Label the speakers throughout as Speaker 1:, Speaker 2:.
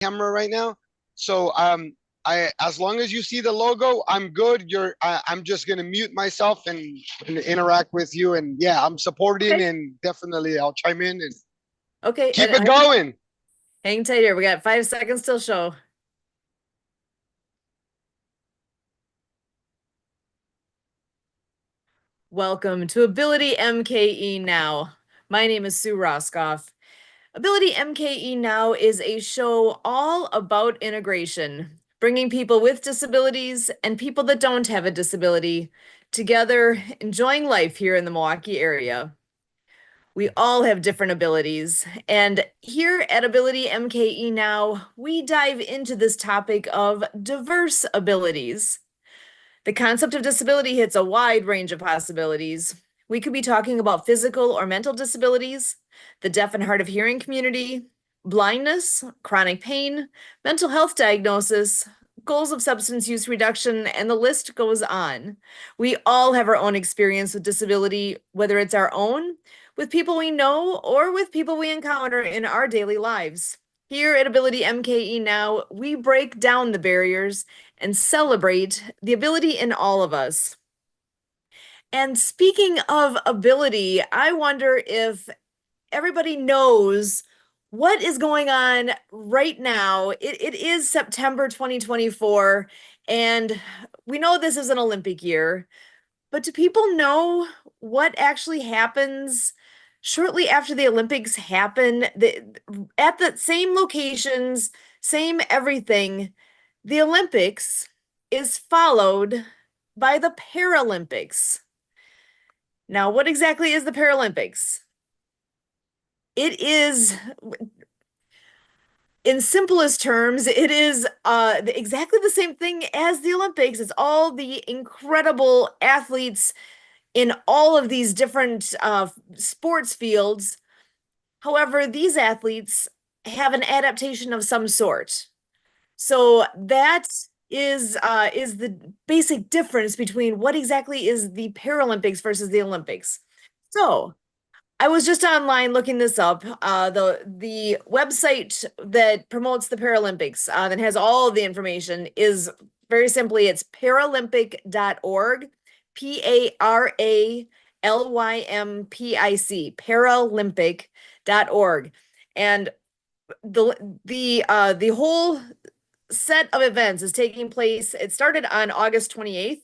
Speaker 1: camera right now. So as long as you see the logo, I'm good. I'm just gonna mute myself and interact with you. And yeah, I'm supporting
Speaker 2: Okay.
Speaker 1: and definitely I'll chime in and
Speaker 2: Okay,
Speaker 1: keep
Speaker 2: and
Speaker 1: it going.
Speaker 2: hang tight here. We got 5 seconds till show. Welcome to Ability MKE Now. My name is Sue Roscoff. Ability MKE Now is a show all about integration, bringing people with disabilities and people that don't have a disability together, enjoying life here in the Milwaukee area. We all have different abilities, and here at Ability MKE Now, we dive into this topic of diverse abilities. The concept of disability hits a wide range of possibilities. We could be talking about physical or mental disabilities, the deaf and hard of hearing community, blindness, chronic pain, mental health diagnosis, goals of substance use reduction, and the list goes on. We all have our own experience with disability, whether it's our own, with people we know, or with people we encounter in our daily lives. Here at Ability MKE Now, we break down the barriers and celebrate the ability in all of us. And speaking of ability, I wonder if everybody knows what is going on right now. It is September 2024, and we know this is an Olympic year, but do people know what actually happens shortly after the Olympics happen? At the same locations, same everything, the Olympics is followed by the Paralympics. Now, what exactly is the Paralympics? It is, in simplest terms, it is exactly the same thing as the Olympics. It's all the incredible athletes in all of these different sports fields. However, these athletes have an adaptation of some sort. So that is the basic difference between what exactly is the Paralympics versus the Olympics. So I was just online looking this up. The website that promotes the Paralympics that has all of the information is very simply it's paralympic.org, Paralympic.org. And the whole set of events is taking place. It started on August 28th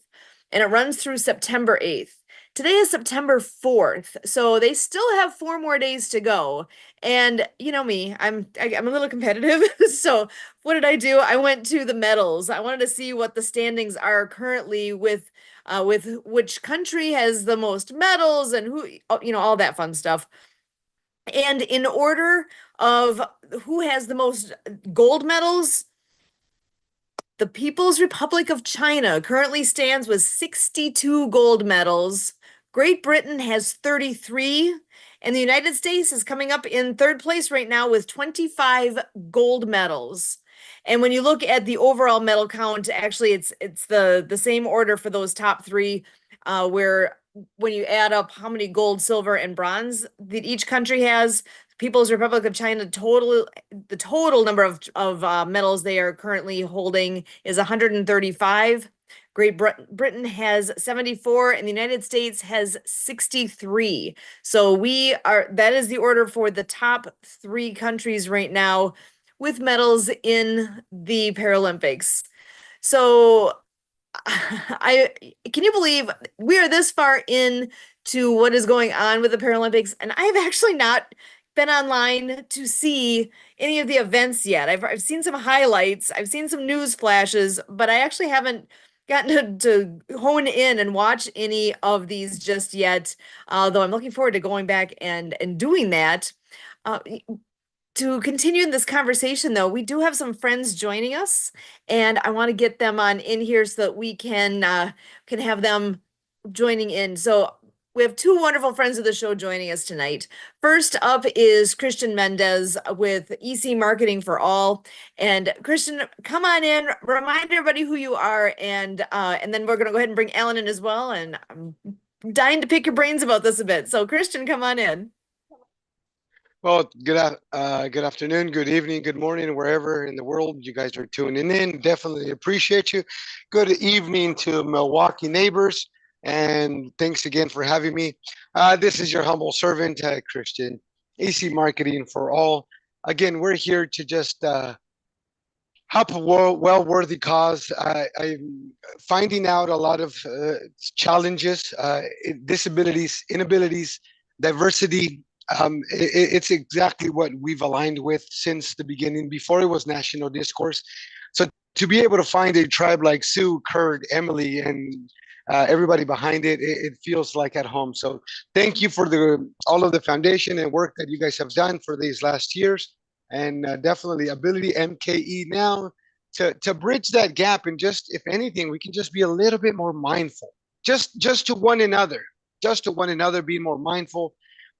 Speaker 2: and it runs through September 8th. Today is September 4th, so they still have 4 more days to go. And you know me, I'm a little competitive. So what did I do? I went to the medals. I wanted to see what the standings are currently with which country has the most medals and who, all that fun stuff. And in order of who has the most gold medals, the People's Republic of China currently stands with 62 gold medals. Great Britain has 33, and the United States is coming up in third place right now with 25 gold medals. And when you look at the overall medal count, actually it's the same order for those top three, where when you add up how many gold, silver, and bronze that each country has, People's Republic of China the total number of medals they are currently holding is 135. Great Britain has 74 and the United States has 63. So that is the order for the top three countries right now with medals in the Paralympics. So I can you believe we are this far in to what is going on with the Paralympics, and I've actually not been online to see any of the events yet. I've seen some highlights, I've seen some news flashes, but I actually haven't gotten to hone in and watch any of these just yet. Though I'm looking forward to going back and doing that. Uh, to continue this conversation, though, we do have some friends joining us, and I want to get them on in here so that we can have them joining in. So we have two wonderful friends of the show joining us tonight. First up is Christian Mendez with EC Marketing for All. And Christian, come on in, remind everybody who you are, and then we're going to go ahead and bring Alan in as well. And I'm dying to pick your brains about this a bit. So Christian, come on in.
Speaker 1: Well, good afternoon, good evening, good morning, wherever in the world you guys are tuning in. Definitely appreciate you. Good evening to Milwaukee neighbors, and thanks again for having me. This is your humble servant, Christian, AC Marketing for All. Again, we're here to just help a well-worthy cause. I'm finding out a lot of challenges, disabilities, inabilities, diversity. It's exactly what we've aligned with since the beginning, before it was national discourse. So to be able to find a tribe like Sue, Kurt, Emily, and everybody behind it feels like at home. So thank you for the all of the foundation and work that you guys have done for these last years, and definitely Ability MKE Now to bridge that gap, and just if anything we can just be a little bit more mindful, just to one another, be more mindful,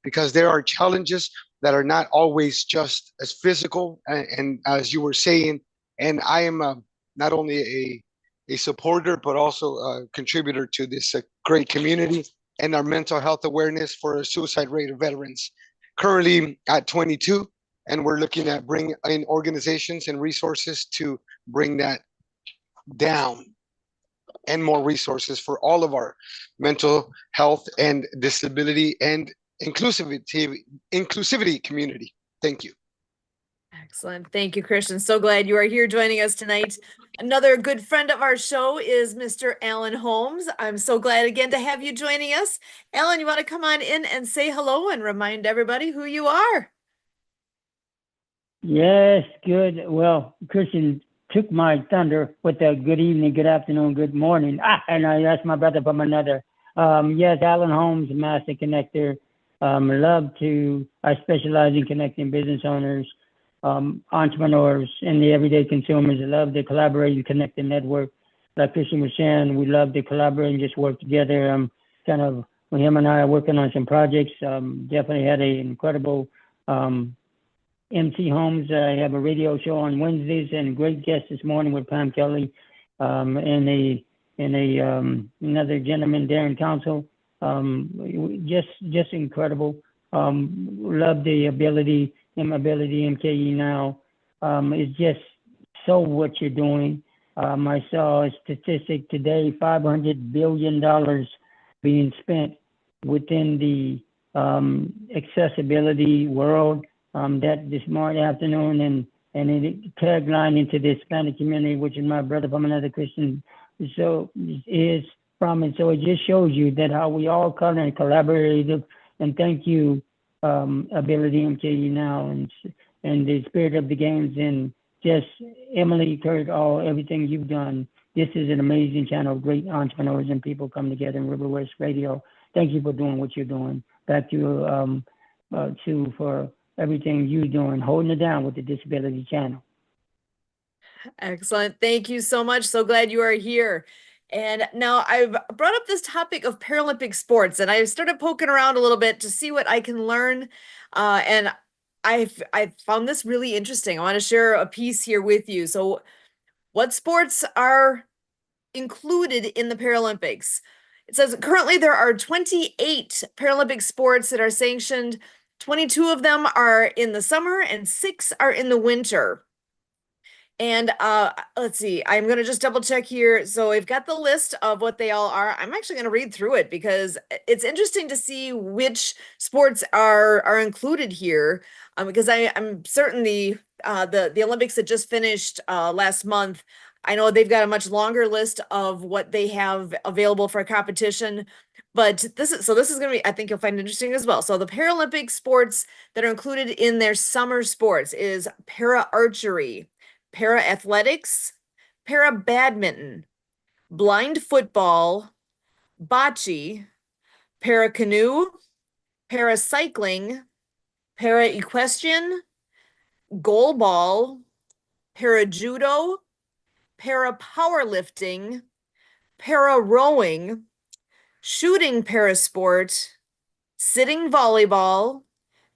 Speaker 1: because there are challenges that are not always just as physical, and as you were saying, and I am not only a supporter but also a contributor to this great community and our mental health awareness for a suicide rate of veterans currently at 22, and we're looking at bring in organizations and resources to bring that down, and more resources for all of our mental health and disability and inclusivity community. Thank you.
Speaker 2: Excellent. Thank you, Christian. So glad you are here joining us tonight. Another good friend of our show is Mr. Alan Holmes. I'm so glad again to have you joining us. Alan, you want to come on in and say hello and remind everybody who you are?
Speaker 3: Yes, good. Well, Christian took my thunder with a good evening, good afternoon, good morning. And I asked my brother from another. Yes, Alan Holmes, Master Connector. I specialize in connecting business owners, entrepreneurs, and the everyday consumers. I love to collaborate and connect and network. Like Christian was saying, we love to collaborate and just work together. Him and I are working on some projects. Definitely had an incredible MC Holmes. I have a radio show on Wednesdays, and a great guest this morning with Pam Kelly, and another gentleman, Darren Council. Just incredible. Love the ability MKE Now. It's just so what you're doing. I saw a statistic today: $500 billion being spent within the accessibility world. That this morning afternoon, and it tagline into the Hispanic community, which is my brother from another Christian, so is from, and so it just shows you that how we all come and collaborative. And thank you, Ability MKE Now, and the spirit of the games, and just Emily, Kurt, everything you've done. This is an amazing channel of great entrepreneurs and people come together in River West Radio. Thank you for doing what you're doing. Back to you, Sue, for everything you're doing, holding it down with the Disability Channel.
Speaker 2: Excellent. Thank you so much. So glad you are here. And now I've brought up this topic of Paralympic sports, and I've started poking around a little bit to see what I can learn. And I found this really interesting. I want to share a piece here with you. So, what sports are included in the Paralympics? It says currently there are 28 Paralympic sports that are sanctioned. 22 of them are in the summer and 6 are in the winter. And let's see, I'm going to just double check here. So I've got the list of what they all are. I'm actually going to read through it because it's interesting to see which sports are included here. Because I'm certain the Olympics that just finished last month, I know they've got a much longer list of what they have available for competition. But this is going to be, I think you'll find interesting as well. So the Paralympic sports that are included in their summer sports is para archery, para athletics, para badminton, blind football, bocce, para canoe, para cycling, para equestrian, goalball, para judo, para powerlifting, para rowing, shooting parasport, sitting volleyball,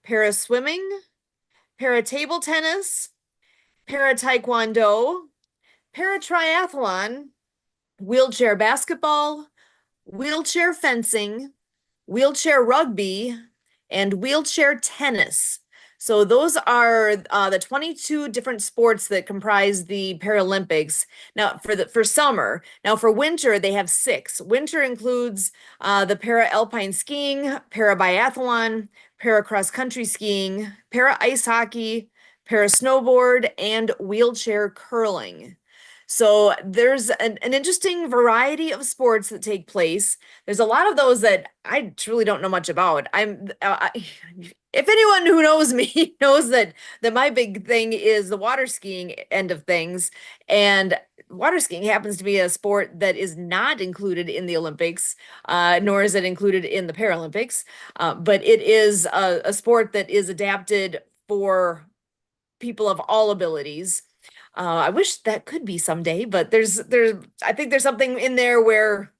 Speaker 2: para swimming, para table tennis, para taekwondo, para triathlon, wheelchair basketball, wheelchair fencing, wheelchair rugby, and wheelchair tennis. So those are the 22 different sports that comprise the Paralympics. Now for summer. Now for winter, they have 6. Winter includes the para alpine skiing, para biathlon, para cross country skiing, para ice hockey, para snowboard, and wheelchair curling. So there's an interesting variety of sports that take place. There's a lot of those that I truly don't know much about. If anyone who knows me knows that my big thing is the water skiing end of things, and water skiing happens to be a sport that is not included in the Olympics, nor is it included in the Paralympics. But it is a sport that is adapted for people of all abilities. I wish that could be someday, but I think there's something in there where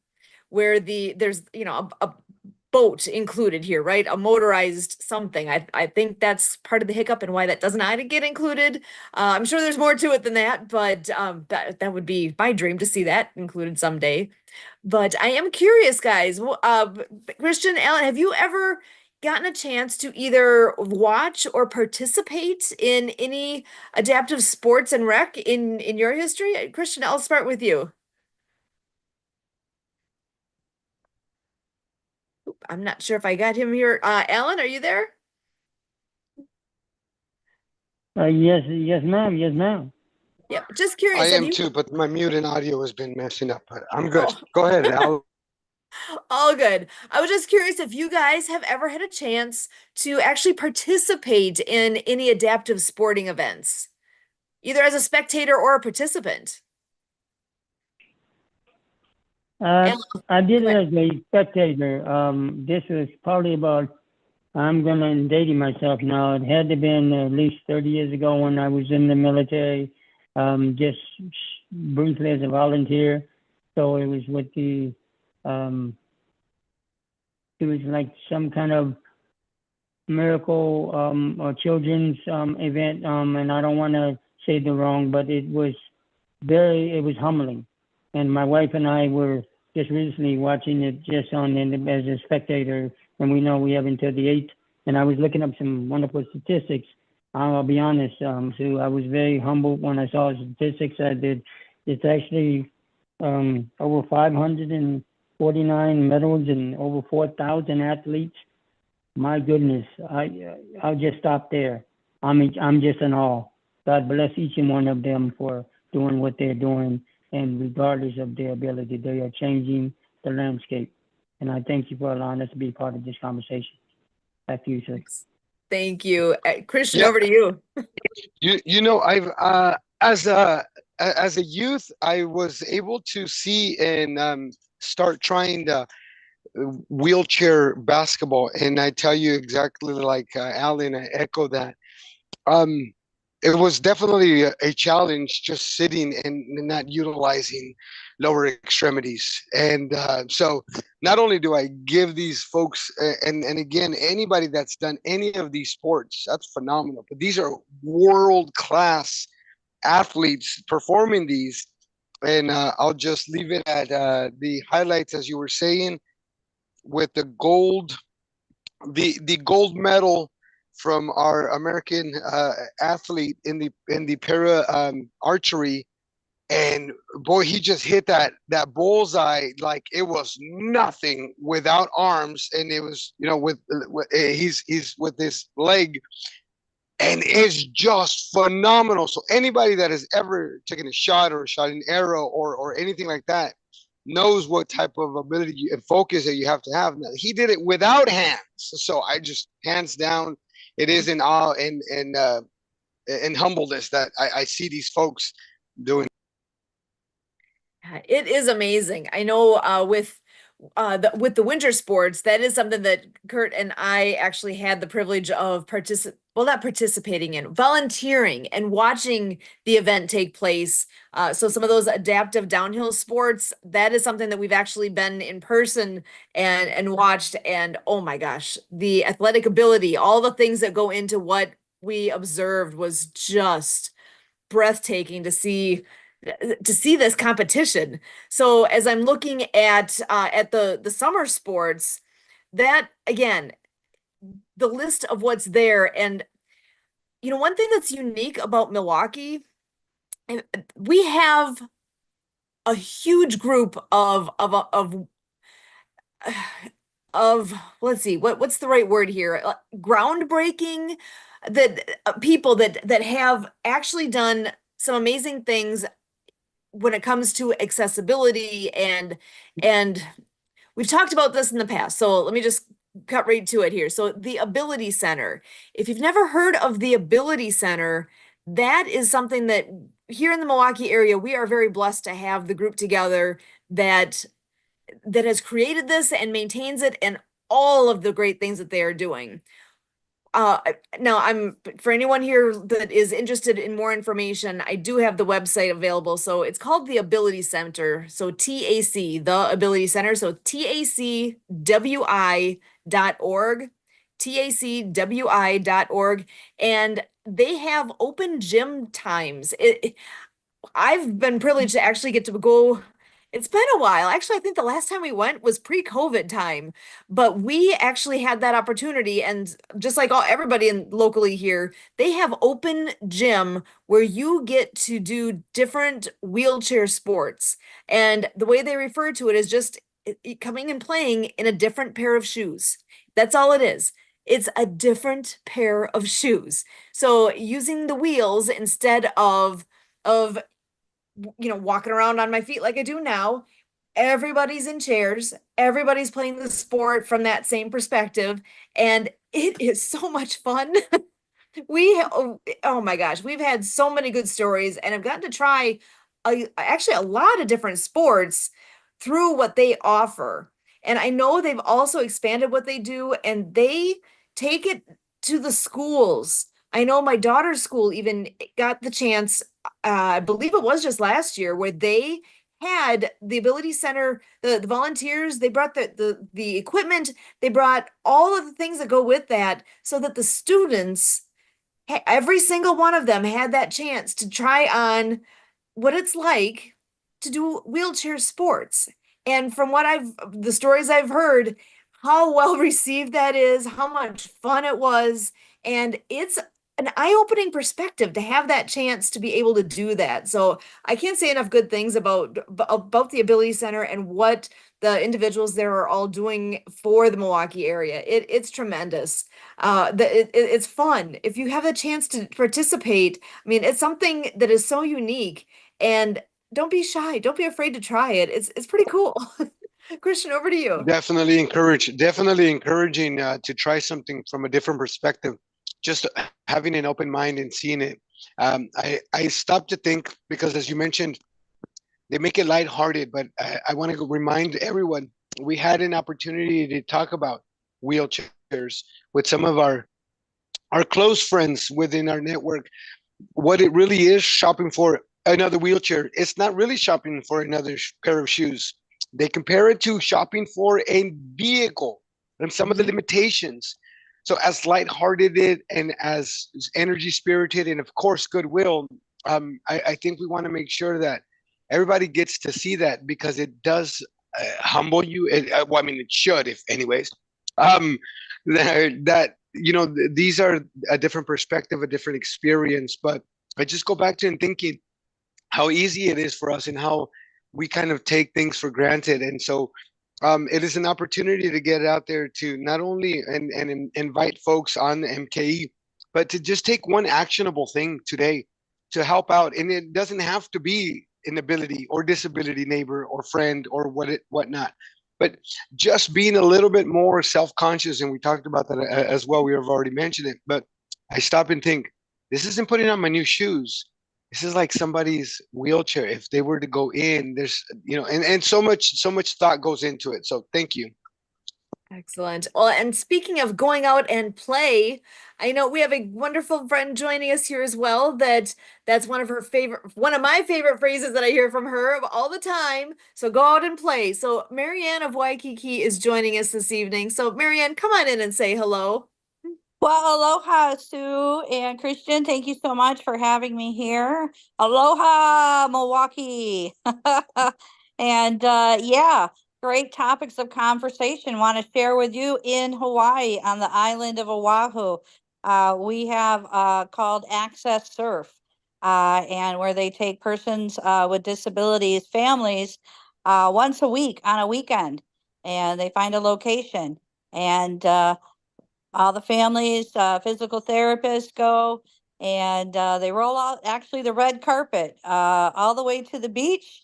Speaker 2: there's a boat included here, right? A motorized something. I think that's part of the hiccup and why that does not get included. I'm sure there's more to it than that, but that would be my dream to see that included someday. But I am curious, guys. Christian, Alan, have you ever gotten a chance to either watch or participate in any adaptive sports and rec in your history? Christian, I'll start with you. I'm not sure if I got him here. Alan, are you there?
Speaker 3: Yes, yes, ma'am. Yes, ma'am.
Speaker 2: Yeah, just
Speaker 1: I
Speaker 2: curious. Have
Speaker 1: am
Speaker 2: you?
Speaker 1: too, but my mute and audio has been messing up, but I'm good.
Speaker 2: Oh,
Speaker 1: Go ahead, Al.
Speaker 2: all good. I was just curious if you guys have ever had a chance to actually participate in any adaptive sporting events, either as a spectator or a participant.
Speaker 3: Uh,
Speaker 2: Alan,
Speaker 3: I did
Speaker 2: go
Speaker 3: it
Speaker 2: ahead.
Speaker 3: as a spectator. This was probably about, I'm gonna dating myself now. It had to been at least 30 years ago when I was in the military, just briefly as a volunteer. So it was with um, it was like some kind of miracle or children's event. And I don't want to say the wrong, but it was humbling. And my wife and I were just recently watching it just as a spectator, and we know we have until the 8th. And I was looking up some wonderful statistics. I'll be honest, Sue, I was very humbled when I saw the statistics. It's actually over 549 medals and over 4,000 athletes. My goodness, I'll just stop there. I'm just in awe. God bless each and one of them for doing what they're doing, and regardless of their ability, they are changing the landscape. And I thank you for allowing us to be part of this conversation. Back to you, sir.
Speaker 2: Thank you. Christian,
Speaker 1: Yeah,
Speaker 2: over to you.
Speaker 1: I've as a youth, I was able to see and start trying the wheelchair basketball, and I tell you exactly like Alan, I echo that. Um, it was definitely a challenge just sitting and not utilizing lower extremities. And so not only do I give these folks, and again, anybody that's done any of these sports, that's phenomenal. But these are world class athletes performing these. And I'll just leave it at the highlights, as you were saying, with the gold medal from our American athlete in the para archery, and boy, he just hit that bullseye like it was nothing without arms, and it was with he's with his leg, and it's just phenomenal. So anybody that has ever taken a shot or shot an arrow or anything like that knows what type of ability and focus that you have to have. Now, he did it without hands, so I just hands down, it is in awe and humbleness that I see these folks doing.
Speaker 2: It is amazing. I know with the winter sports, that is something that Kurt and I actually had the privilege of not participating in, volunteering and watching the event take place. So some of those adaptive downhill sports, that is something that we've actually been in person and watched. And oh my gosh, the athletic ability, all the things that go into what we observed was just breathtaking to see this competition. So as I'm looking at the summer sports, that again, the list of what's there, and one thing that's unique about Milwaukee, we have a huge group of let's see, what's the right word here? Groundbreaking that people that have actually done some amazing things when it comes to accessibility and we've talked about this in the past. So let me just cut right to it here. So the Ability Center. If you've never heard of the Ability Center, that is something that here in the Milwaukee area, we are very blessed to have the group together that has created this and maintains it and all of the great things that they are doing. Now I'm for anyone here that is interested in more information, I do have the website available. So it's called the Ability Center. So TAC, the Ability Center. So TACWI.org, TACWI.org. And they have open gym times. I've been privileged to actually get to go. It's been a while. Actually, I think the last time we went was pre-COVID time, but we actually had that opportunity. And just like everybody locally here, they have open gym where you get to do different wheelchair sports. And the way they refer to it is just coming and playing in a different pair of shoes. That's all it is. It's a different pair of shoes. So using the wheels instead of walking around on my feet like I do now. Everybody's in chairs, everybody's playing the sport from that same perspective, and it is so much fun. Oh my gosh, we've had so many good stories, and I've gotten to try actually a lot of different sports through what they offer. And I know they've also expanded what they do, and they take it to the schools. I know my daughter's school even got the chance, I believe it was just last year, where they had the Ability Center, the volunteers, they brought the equipment, they brought all of the things that go with that so that the students, every single one of them had that chance to try on what it's like to do wheelchair sports. And from the stories I've heard, how well received that is, how much fun it was. And it's an eye-opening perspective to have that chance to be able to do that. So I can't say enough good things about the Ability Center and what the individuals there are all doing for the Milwaukee area. It's tremendous. It's fun. If you have a chance to participate, I mean, it's something that is so unique. And don't be shy. Don't be afraid to try it. It's pretty cool. Christian, over to you.
Speaker 1: Definitely encouraging to try something from a different perspective. Just having an open mind and seeing it. I stopped to think because, as you mentioned, they make it lighthearted. But I want to remind everyone we had an opportunity to talk about wheelchairs with some of our close friends within our network. What it really is shopping for another wheelchair. It's not really shopping for another pair of shoes. They compare it to shopping for a vehicle and some of the limitations. So as lighthearted and as energy spirited and of course goodwill, I think we want to make sure that everybody gets to see that because it does humble you. Well, I mean, it should, if anyways. That these are a different perspective, a different experience. But I just go back to thinking how easy it is for us and how we kind of take things for granted. And so it is an opportunity to get out there to not only and invite folks on the MKE, but to just take one actionable thing today to help out. And it doesn't have to be an ability or disability neighbor or friend or whatnot, but just being a little bit more self-conscious. And we talked about that as well. We have already mentioned it, but I stop and think, this isn't putting on my new shoes. This is like somebody's wheelchair. If they were to go in, there's, and so much thought goes into it. So thank you.
Speaker 2: Excellent. Well, and speaking of going out and play, I know we have a wonderful friend joining us here as well. That's one of my favorite phrases that I hear from her all the time. So go out and play. So Marianne of Waikiki is joining us this evening. So Marianne, come on in and say hello.
Speaker 4: Well, aloha, Sue and Christian. Thank you so much for having me here. Aloha, Milwaukee. And yeah, great topics of conversation want to share with you in Hawaii on the island of Oahu. we have called Access Surf, and where they take persons with disabilities, families, once a week on a weekend, and they find a location, and all the families, physical therapists go, and they roll out actually the red carpet all the way to the beach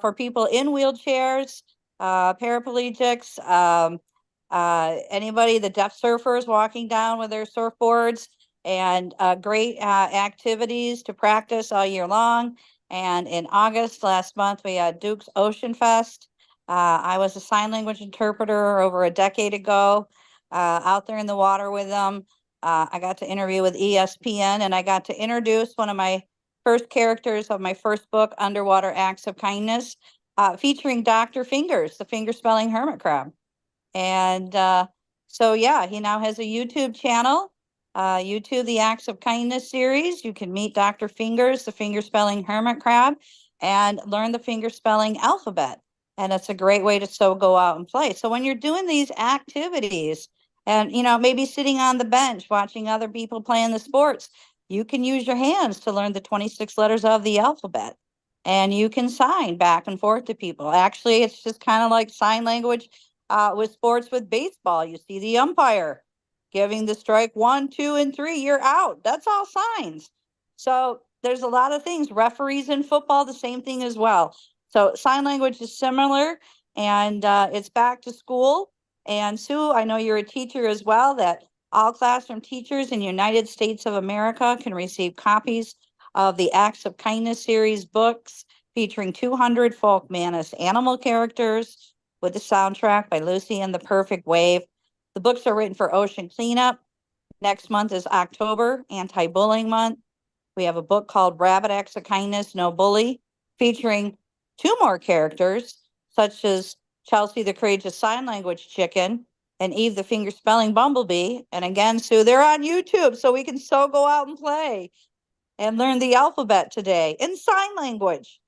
Speaker 4: for people in wheelchairs, paraplegics, anybody, the deaf surfers walking down with their surfboards, and great activities to practice all year long. And in August last month, we had Duke's Ocean Fest. I was a sign language interpreter over a decade ago, out there in the water with them. I got to interview with ESPN, and I got to introduce one of my first characters of my first book, Underwater Acts of Kindness, featuring Dr. Fingers, the finger spelling hermit crab. And so, yeah, he now has a YouTube channel, YouTube, the Acts of Kindness series. You can meet Dr. Fingers, the finger spelling hermit crab, and learn the finger spelling alphabet. And it's a great way to so go out and play. So when you're doing these activities and, maybe sitting on the bench watching other people playing the sports, you can use your hands to learn the 26 letters of the alphabet. And you can sign back and forth to people. Actually, it's just kind of like sign language with sports, with baseball. You see the umpire giving the strike 1, 2, and 3, you're out. That's all signs. So there's a lot of things. Referees in football, the same thing as well. So sign language is similar, and it's back to school. And Sue, I know you're a teacher as well, that all classroom teachers in the United States of America can receive copies of the Acts of Kindness series books featuring 200 folk Manus animal characters with the soundtrack by Lucy and the Perfect Wave. The books are written for ocean cleanup. Next month is October, anti-bullying month. We have a book called Rabbit Acts of Kindness, No Bully, featuring 2 more characters, such as Chelsea the Courageous Sign Language Chicken and Eve the Finger Spelling Bumblebee. And again, Sue, they're on YouTube, so we can so go out and play and learn the alphabet today in sign language.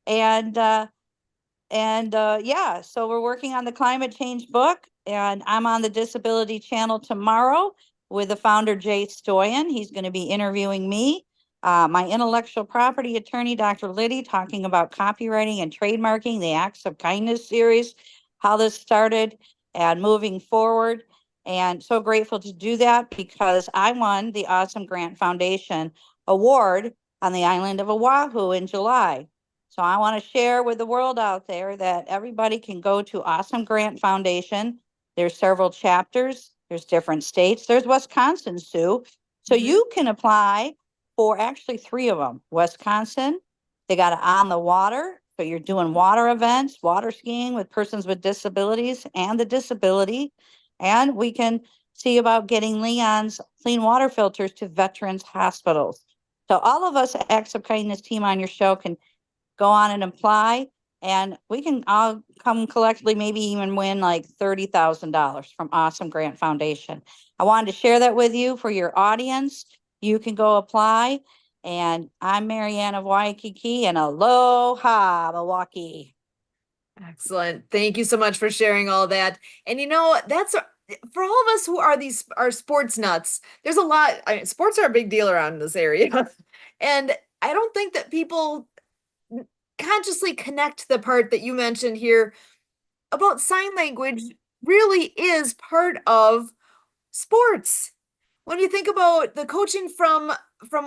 Speaker 4: And yeah, so we're working on the climate change book, and I'm on the Disability Channel tomorrow with the founder, Jay Stoyan. He's going to be interviewing me. My intellectual property attorney, Dr. Liddy, talking about copywriting and trademarking, the Acts of Kindness series, how this started and moving forward. And so grateful to do that because I won the Awesome Grant Foundation Award on the island of Oahu in July. So I want to share with the world out there that everybody can go to Awesome Grant Foundation. There's several chapters. There's different states. There's Wisconsin, Sue. So you can apply for actually 3 of them. Wisconsin, they got it on the water. So you're doing water events, water skiing with persons with disabilities and the disability. And we can see about getting Leon's clean water filters to veterans hospitals. So all of us Acts of Kindness team on your show can go on and apply, and we can all come collectively, maybe even win like $30,000 from Awesome Grant Foundation. I wanted to share that with you for your audience. You can go apply. And I'm Marianne of Waikiki, and aloha, Milwaukee.
Speaker 2: Excellent. Thank you so much for sharing all that. And that's for all of us who are sports nuts. There's a lot. Sports are a big deal around this area. And I don't think that people consciously connect the part that you mentioned here about sign language really is part of sports. When you think about the coaching from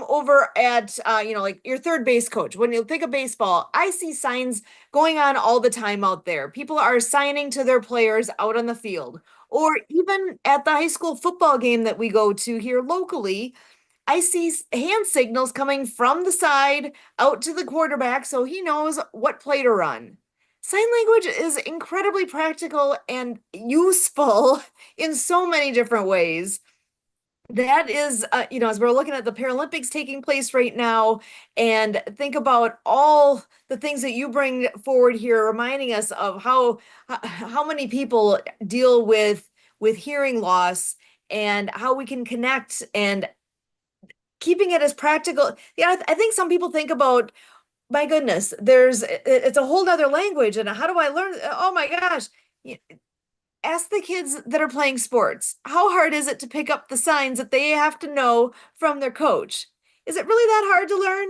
Speaker 2: over at like your third base coach, when you think of baseball, I see signs going on all the time out there. People are signing to their players out on the field, or even at the high school football game that we go to here locally. I see hand signals coming from the side out to the quarterback so he knows what play to run. Sign language is incredibly practical and useful in so many different ways. That is, as we're looking at the Paralympics taking place right now, and think about all the things that you bring forward here, reminding us of how many people deal with hearing loss and how we can connect and keeping it as practical. Yeah, I think some people think about, my goodness, it's a whole other language, and how do I learn? Oh my gosh. ask the kids that are playing sports, how hard is it to pick up the signs that they have to know from their coach? Is it really that hard to learn?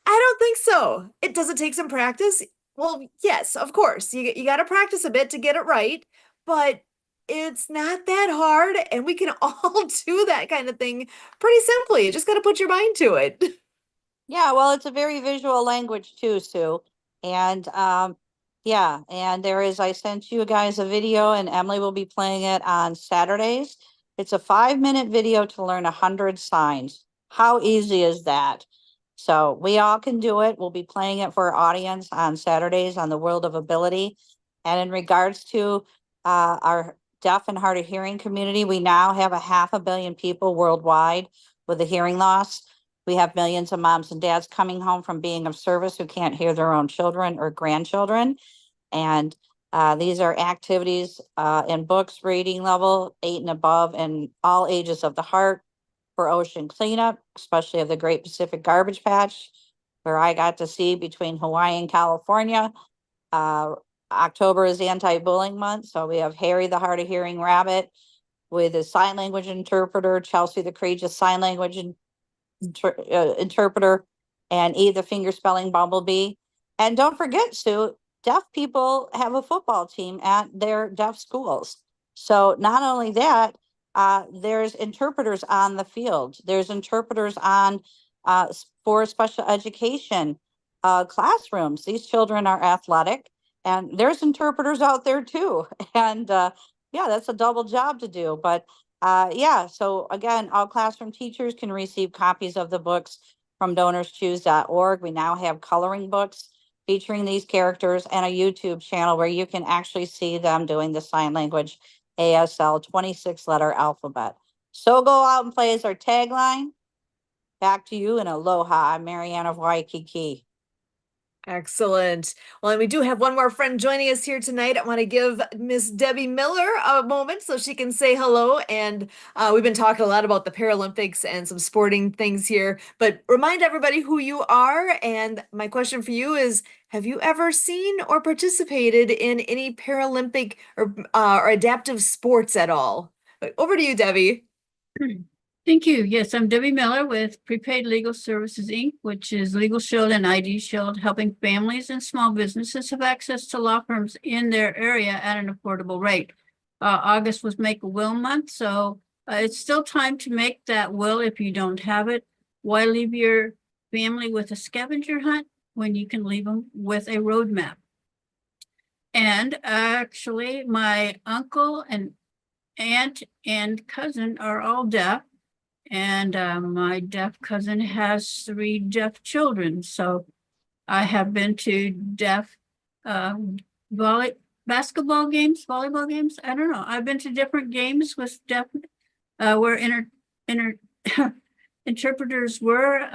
Speaker 2: I don't think so. Does it take some practice? Well, yes, of course. You got to practice a bit to get it right, but it's not that hard, and we can all do that kind of thing pretty simply. You just got to put your mind to it.
Speaker 4: Yeah, well, it's a very visual language too, Sue. And yeah, and I sent you guys a video, and Emily will be playing it on Saturdays. It's a 5-minute video to learn 100 signs. How easy is that? So we all can do it. We'll be playing it for our audience on Saturdays on the World of Ability. And in regards to our deaf and hard of hearing community, we now have 500 million people worldwide with a hearing loss. We have millions of moms and dads coming home from being of service who can't hear their own children or grandchildren. And these are activities in books, reading level 8 and above, and all ages of the heart for ocean cleanup, especially of the Great Pacific Garbage Patch, where I got to see between Hawaii and California. October is Anti-Bullying Month, so we have Harry the hard of hearing rabbit with a sign language interpreter, Chelsea the courageous sign language interpreter, and E the finger spelling bumblebee. And don't forget, Sue, deaf people have a football team at their deaf schools. So not only that, there's interpreters on the field. There's interpreters on for special education classrooms. These children are athletic, and there's interpreters out there too. And yeah, that's a double job to do. But yeah, so again, all classroom teachers can receive copies of the books from donorschoose.org. We now have coloring books featuring these characters and a YouTube channel where you can actually see them doing the sign language ASL 26-letter alphabet. So go out and play is our tagline. Back to you in aloha. I'm Marianne of Waikiki.
Speaker 2: Excellent. Well, and we do have one more friend joining us here tonight. I want to give Miss Debbie Miller a moment so she can say hello. And we've been talking a lot about the Paralympics and some sporting things here, but remind everybody who you are. And my question for you is, have you ever seen or participated in any Paralympic or adaptive sports at all? But over to you, Debbie.
Speaker 5: Thank you. Yes, I'm Debbie Miller with Prepaid Legal Services, Inc., which is Legal Shield and ID Shield, helping families and small businesses have access to law firms in their area at an affordable rate. August was Make a Will Month, so it's still time to make that will if you don't have it. Why leave your family with a scavenger hunt when you can leave them with a roadmap? And actually, my uncle and aunt and cousin are all deaf. And my deaf cousin has 3 deaf children. So I have been to deaf basketball games, volleyball games. I don't know. I've been to different games with deaf where interpreters were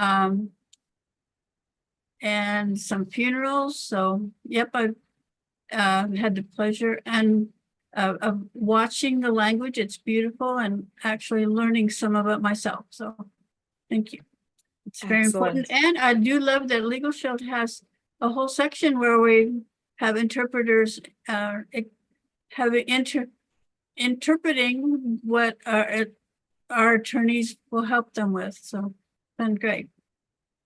Speaker 5: and some funerals. So yep, I've had the pleasure and of watching the language. It's beautiful, and actually learning some of it myself. So thank you. It's very important. And I do love that Legal Shield has a whole section where we have interpreters interpreting what our attorneys will help them with. So it's been great.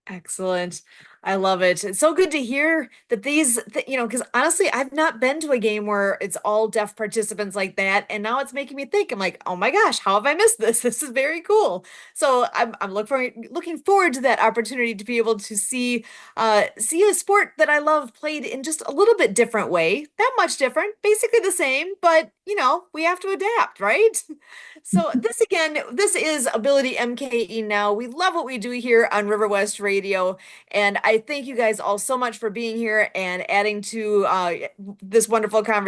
Speaker 2: Excellent. I love it. It's so good to hear that because honestly, I've not been to a game where it's all deaf participants like that. And now it's making me think, I'm like, oh my gosh, how have I missed this? This is very cool. So I'm looking forward to that opportunity to be able to see a sport that I love played in just a little bit different way. That much different, basically the same, but we have to adapt, right? So this is AbilityMKE Now. We love what we do here on River West Radio. And I thank you guys all so much for being here and adding to this wonderful conversation.